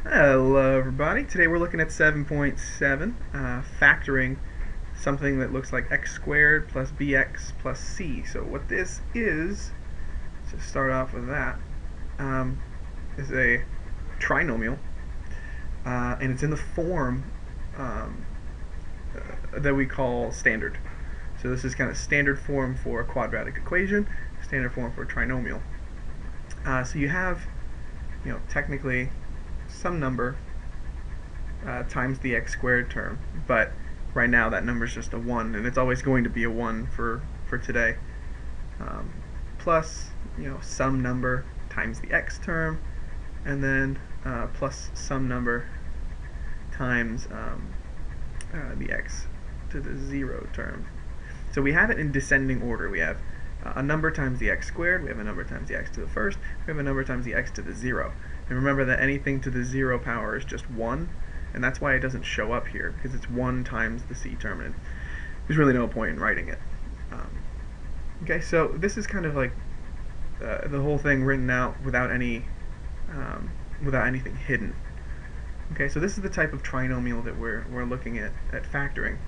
Hello everybody, today we're looking at 7.7, factoring something that looks like x squared plus bx plus c. So what this is, to start off with that, is a trinomial, and it's in the form that we call standard. So this is kind of standard form for a quadratic equation, standard form for a trinomial. So you have, technically some number times the x squared term, but right now that number is just a 1, and it's always going to be a 1 for today, plus some number times the x term, and then plus some number times the x to the 0 term. So we have it in descending order. We have a number times the x squared, we have a number times the x to the first, we have a number times the x to the 0. And remember that anything to the 0 power is just 1, and that's why it doesn't show up here, because it's 1 times the c term, and there's really no point in writing it. Okay, so this is kind of like the whole thing written out without anything hidden. Okay, so this is the type of trinomial that we're looking at factoring.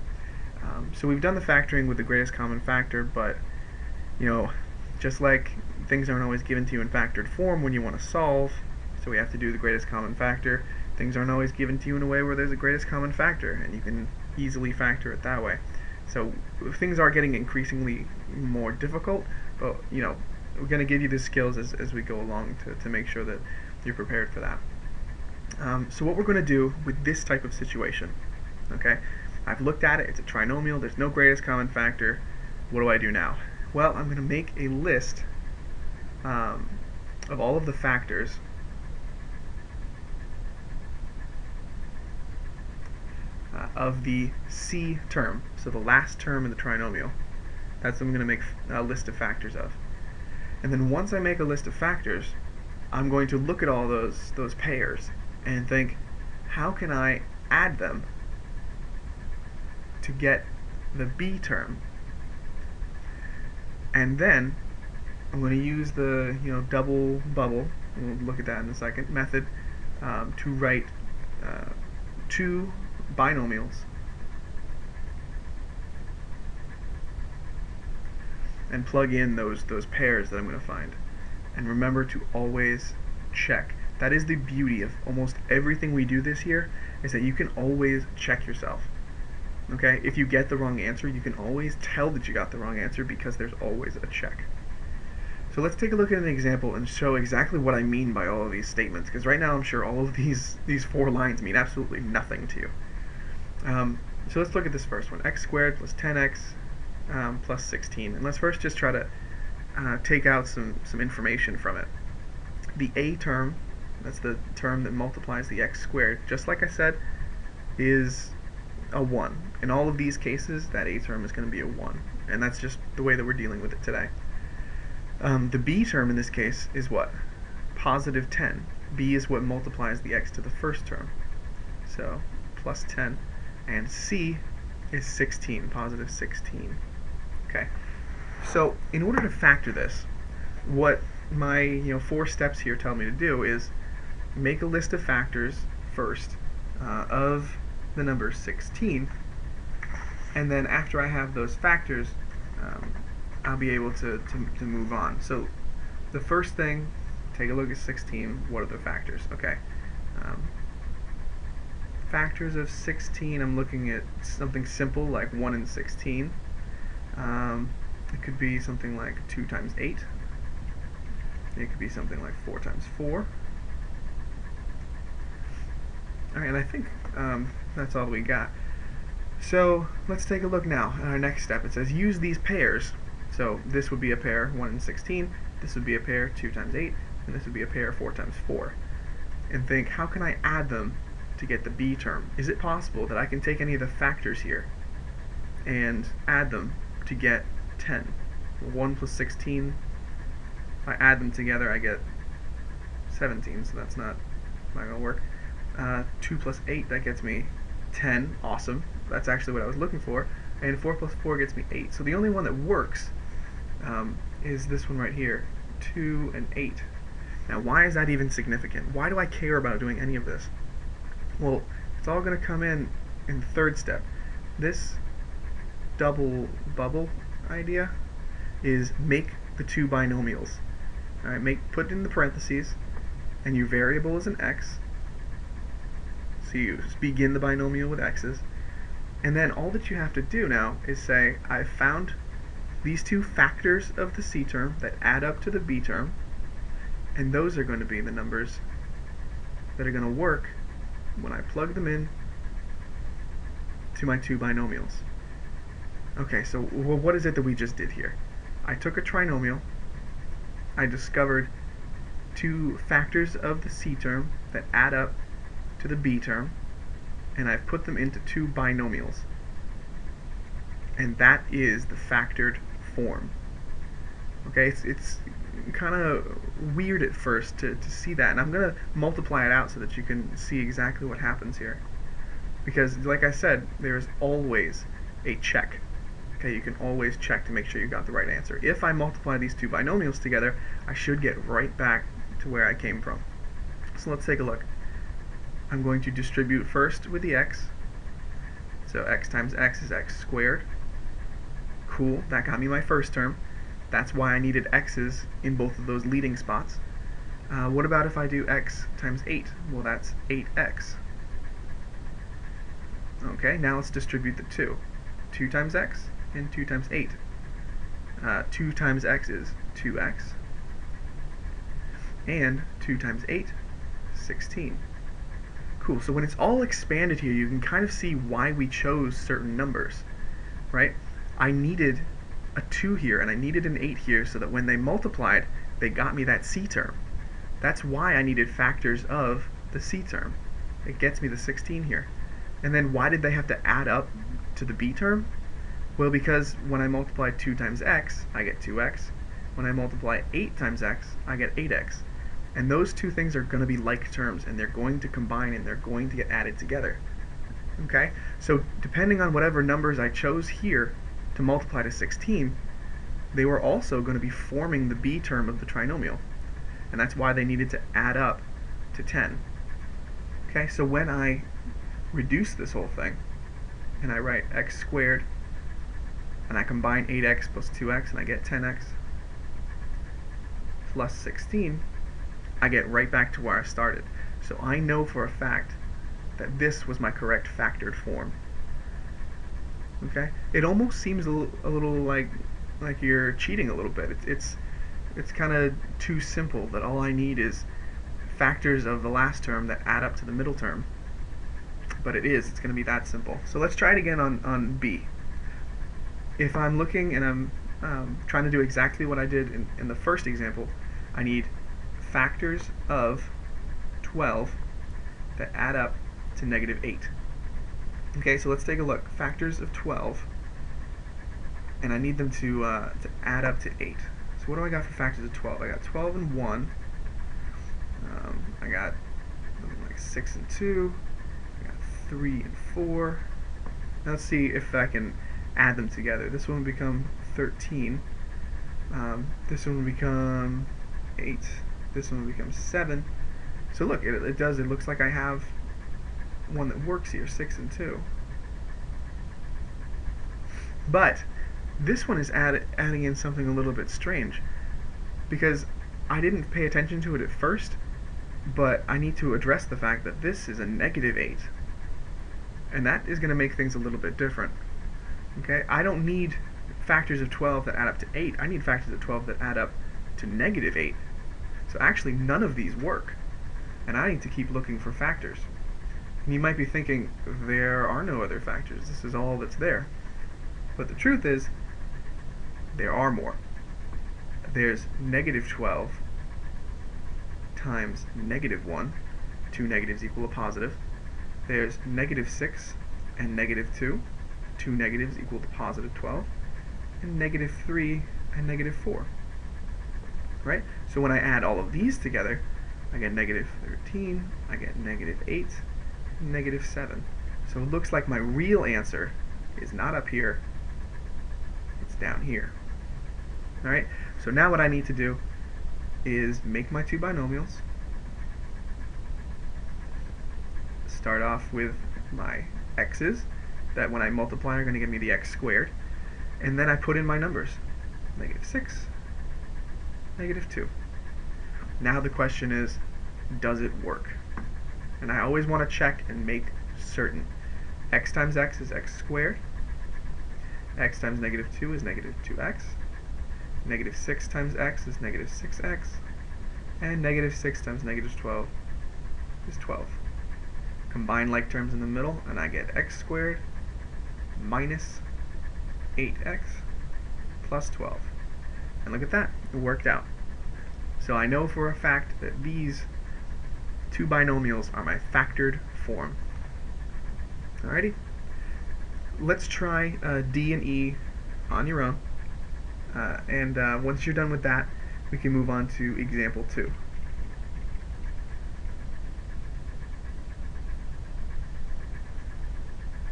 So we've done the factoring with the greatest common factor, but just like things aren't always given to you in factored form when you want to solve, so we have to do the greatest common factor, things aren't always given to you in a way where there's a greatest common factor, and you can easily factor it that way. So things are getting increasingly more difficult, but we're going to give you the skills as we go along to make sure that you're prepared for that. So what we're going to do with this type of situation, okay, I've looked at it, it's a trinomial, there's no greatest common factor. What do I do now? Well, I'm going to make a list of all of the factors of the c term, so the last term in the trinomial. That's what I'm going to make a list of factors of. And then once I make a list of factors, I'm going to look at all those pairs and think, how can I add them to get the b term? And then I'm going to use the double bubble, we'll look at that in a second, method to write two binomials and plug in those pairs that I'm going to find. And remember to always check. That is the beauty of almost everything we do this year, is that you can always check yourself. Okay, if you get the wrong answer, you can always tell that you got the wrong answer because there's always a check. So let's take a look at an example and show exactly what I mean by all of these statements, because right now I'm sure all of these 4 lines mean absolutely nothing to you. So let's look at this first one, x squared plus 10x plus 16. And let's first just try to take out some information from it. The a term, that's the term that multiplies the x squared, just like I said, is a 1. In all of these cases, that a term is going to be a 1, and that's just the way that we're dealing with it today. The b term in this case is what? Positive 10. b is what multiplies the x to the first term, so plus 10. And c is 16, positive 16. Okay, so in order to factor this, what my 4 steps here tell me to do is make a list of factors first of the number 16, and then after I have those factors, I'll be able to move on. So the first thing, take a look at 16. What are the factors? Okay, factors of 16, I'm looking at something simple like 1 and 16. It could be something like 2 times 8. It could be something like 4 times 4. Alright, and I think that's all we got. So let's take a look now at our next step. It says use these pairs. So this would be a pair 1 and 16, this would be a pair 2 times 8, and this would be a pair 4 times 4. And think, how can I add them to get the b term? Is it possible that I can take any of the factors here and add them to get 10? 1 plus 16, if I add them together I get 17, so that's not going to work. 2 plus 8, that gets me 10, awesome, that's actually what I was looking for. And 4 plus 4 gets me 8. So the only one that works is this one right here, 2 and 8. Now why is that even significant? Why do I care about doing any of this? Well, it's all going to come in the third step. This double bubble idea is make the two binomials. All right, put it in the parentheses, and your variable is an x. So you begin the binomial with x's, and then all that you have to do now is say, I've found these two factors of the c term that add up to the b term, and those are going to be the numbers that are going to work when I plug them in to my two binomials. Okay, so what is it that we just did here? I took a trinomial, I discovered two factors of the c term that add up to the b term, and I've put them into two binomials. And that is the factored form. Okay, it's kind of weird at first to see that, and I'm going to multiply it out so that you can see exactly what happens here. Because, like I said, there's always a check. Okay, you can always check to make sure you got the right answer. If I multiply these two binomials together, I should get right back to where I came from. So let's take a look. I'm going to distribute first with the x. So x times x is x squared. Cool, that got me my first term. That's why I needed x's in both of those leading spots. What about if I do x times 8? Well, that's 8x. Okay, now let's distribute the 2. 2 times x and 2 times 8. 2 times x is 2x. And 2 times 8, 16. Cool, so when it's all expanded here, you can kind of see why we chose certain numbers, right? I needed a 2 here, and I needed an 8 here, so that when they multiplied, they got me that c term. That's why I needed factors of the c term. It gets me the 16 here. And then why did they have to add up to the b term? Well, because when I multiply 2 times x, I get 2x. When I multiply 8 times x, I get 8x. And those two things are going to be like terms, and they're going to combine, and they're going to get added together. Okay? So depending on whatever numbers I chose here to multiply to 16, they were also going to be forming the b term of the trinomial. And that's why they needed to add up to 10. Okay, so when I reduce this whole thing, and I write x squared, and I combine 8x plus 2x, and I get 10x plus 16, I get right back to where I started. So I know for a fact that this was my correct factored form. Okay? It almost seems a little like you're cheating a little bit. It's kind of too simple that all I need is factors of the last term that add up to the middle term. But it's going to be that simple. So let's try it again on B. If I'm looking and I'm trying to do exactly what I did in the first example, I need factors of 12 that add up to negative 8. Okay, so let's take a look. Factors of 12, and I need them to add up to 8. So what do I got for factors of 12? I got 12 and 1. I got like 6 and 2. I got 3 and 4. Now let's see if I can add them together. This one will become 13. This one will become 8. This one will become 7. So look, it looks like I have one that works here, 6 and 2. But this one is adding in something a little bit strange, because I didn't pay attention to it at first, but I need to address the fact that this is a negative 8. And that is going to make things a little bit different. Okay, I don't need factors of 12 that add up to 8. I need factors of 12 that add up to negative 8. So actually none of these work, and I need to keep looking for factors. And you might be thinking, there are no other factors, this is all that's there. But the truth is, there are more. There's negative 12 times negative 1. 2 negatives equal a positive. There's negative 6 and negative 2. 2 negatives equal to positive 12. And negative 3 and negative 4. Right? So when I add all of these together, I get negative 13, I get negative 8, and negative 7. So it looks like my real answer is not up here, it's down here. Alright? So now what I need to do is make my two binomials, start off with my x's that when I multiply are going to give me the x squared, and then I put in my numbers, -6, -2. Now the question is, does it work? And I always want to check and make certain. X times x is x squared, x times -2 is -2x, -6 times x is -6x, and -6 times -12 is 12. Combine like terms in the middle, and I get x squared minus 8x plus 12. And look at that, it worked out. So I know for a fact that these two binomials are my factored form. Alrighty, let's try D and E on your own, and once you're done with that, we can move on to example 2.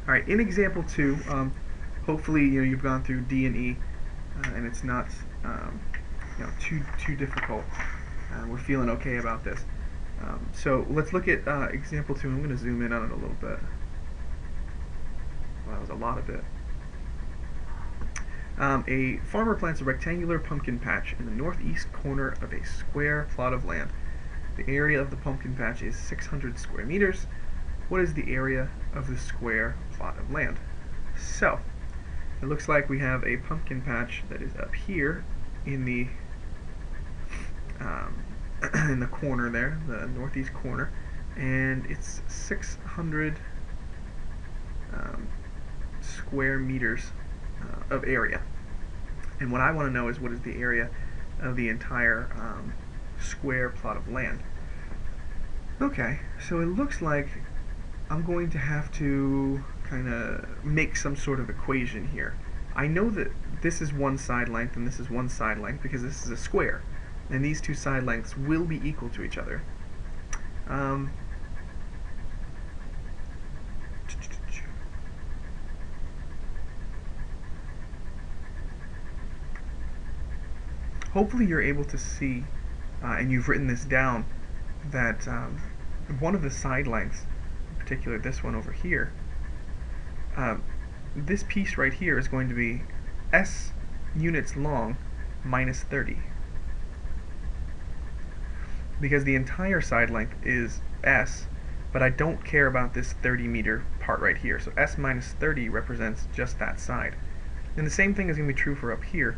Alright, in example 2, hopefully you've gone through D and E, and it's not too difficult. We're feeling okay about this. So let's look at example 2. I'm going to zoom in on it a little bit. Well, that was a lot of it. A farmer plants a rectangular pumpkin patch in the northeast corner of a square plot of land. The area of the pumpkin patch is 600 square meters. What is the area of the square plot of land? So, it looks like we have a pumpkin patch that is up here in the in the corner there, the northeast corner, and it's 600 square meters of area. And what I want to know is what is the area of the entire square plot of land. Okay, so it looks like I'm going to have to kind of make some sort of equation here. I know that this is one side length and this is one side length because this is a square, and these two side lengths will be equal to each other. Hopefully you're able to see, and you've written this down, that one of the side lengths, in particular this one over here, this piece right here is going to be s units long minus 30. Because the entire side length is s, but I don't care about this 30 meter part right here. So s minus 30 represents just that side. And the same thing is going to be true for up here.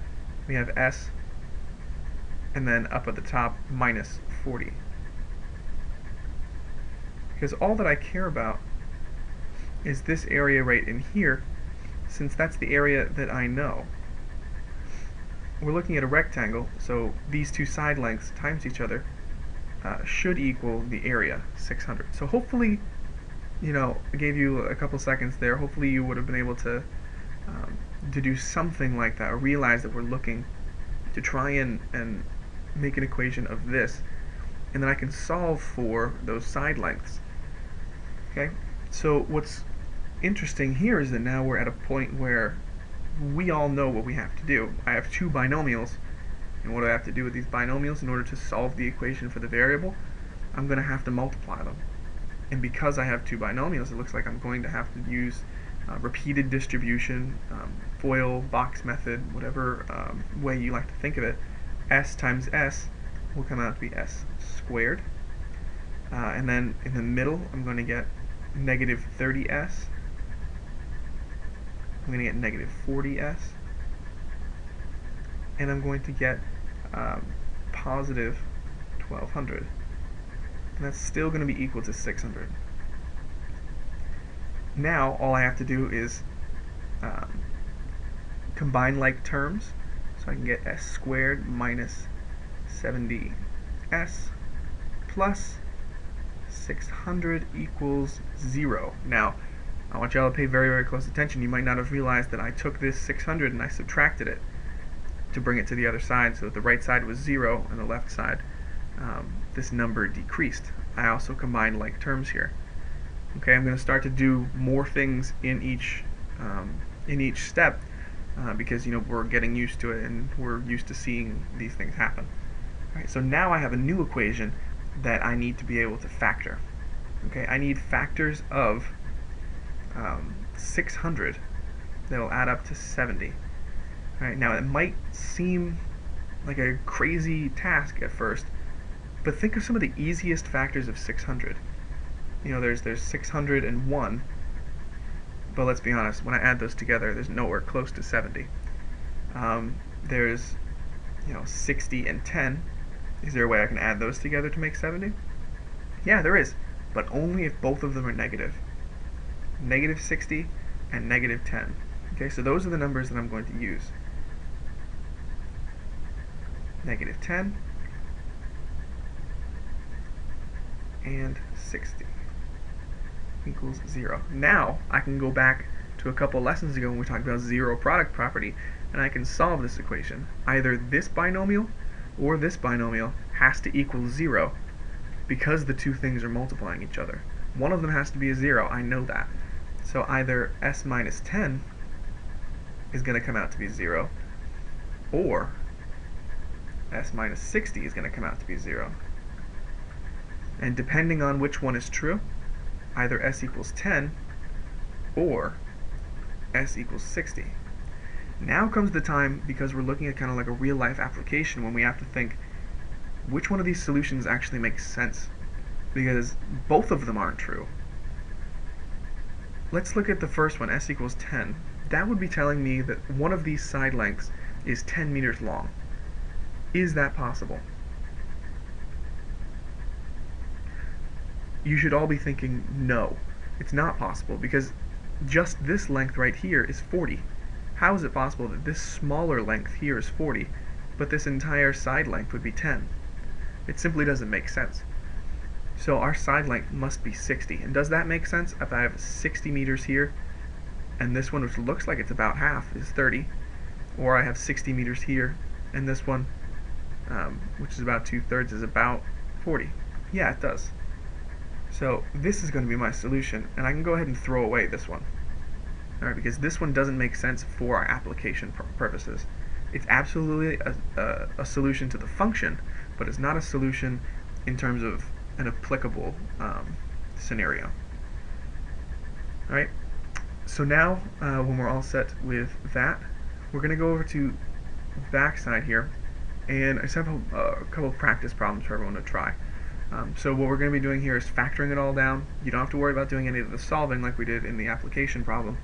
We have s, and then up at the top, minus 40. Because all that I care about is this area right in here, since that's the area that I know. We're looking at a rectangle, so these two side lengths times each other should equal the area, 600. So hopefully, I gave you a couple seconds there. Hopefully you would have been able to do something like that, or realize that we're looking to try and make an equation of this, and then I can solve for those side lengths. Okay, so what's interesting here is that now we're at a point where we all know what we have to do. I have two binomials, and what do I have to do with these binomials in order to solve the equation for the variable? I'm going to have to multiply them. And because I have two binomials, it looks like I'm going to have to use repeated distribution, FOIL, box method, whatever way you like to think of it. S times S will come out to be s squared. And then in the middle, I'm going to get negative 30s. I'm going to get negative 40s. And I'm going to get positive 1200. And that's still going to be equal to 600. Now, all I have to do is combine like terms. So I can get s squared minus 70s plus 600 equals 0. Now, I want y'all to pay very, very close attention. You might not have realized that I took this 600 and I subtracted it to bring it to the other side, so that the right side was 0 and the left side, this number decreased. I also combined like terms here. Okay, I'm going to start to do more things in each step, because we're getting used to it and we're used to seeing these things happen. All right, so now I have a new equation that I need to be able to factor. Okay, I need factors of 600 that will add up to 70. All right, now it might seem like a crazy task at first, but think of some of the easiest factors of 600. You know, there's 601, but let's be honest, when I add those together, there's nowhere close to 70. There's 60 and 10. Is there a way I can add those together to make 70? Yeah, there is, but only if both of them are negative. Negative 60 and negative 10. Okay, so those are the numbers that I'm going to use. Negative 10 and 60 equals 0. Now I can go back to a couple lessons ago when we talked about zero product property, and I can solve this equation. Either this binomial or this binomial has to equal 0 because the two things are multiplying each other. One of them has to be a 0, I know that. So either s minus 10 is going to come out to be 0, or s minus 60 is going to come out to be 0. And depending on which one is true, either s equals 10 or s equals 60. Now comes the time, because we're looking at kind of like a real-life application, when we have to think which one of these solutions actually makes sense, because both of them aren't true. Let's look at the first one, s equals 10. That would be telling me that one of these side lengths is 10 meters long. Is that possible? You should all be thinking, no, it's not possible, because just this length right here is 40. How is it possible that this smaller length here is 40, but this entire side length would be 10? It simply doesn't make sense. So our side length must be 60. And does that make sense? If I have 60 meters here, and this one, which looks like it's about half, is 30, or I have 60 meters here, and this one, which is about 2/3, is about 40. Yeah, it does. So this is going to be my solution, and I can go ahead and throw away this one. Alright, because this one doesn't make sense for our application purposes. It's absolutely a solution to the function, but it's not a solution in terms of an applicable scenario. Alright, so now when we're all set with that, we're going to go over to the back side here, and I just have a couple of practice problems for everyone to try. So what we're going to be doing here is factoring it all down. You don't have to worry about doing any of the solving like we did in the application problem,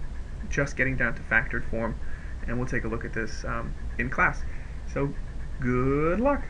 just getting down to factored form, and we'll take a look at this in class. So good luck!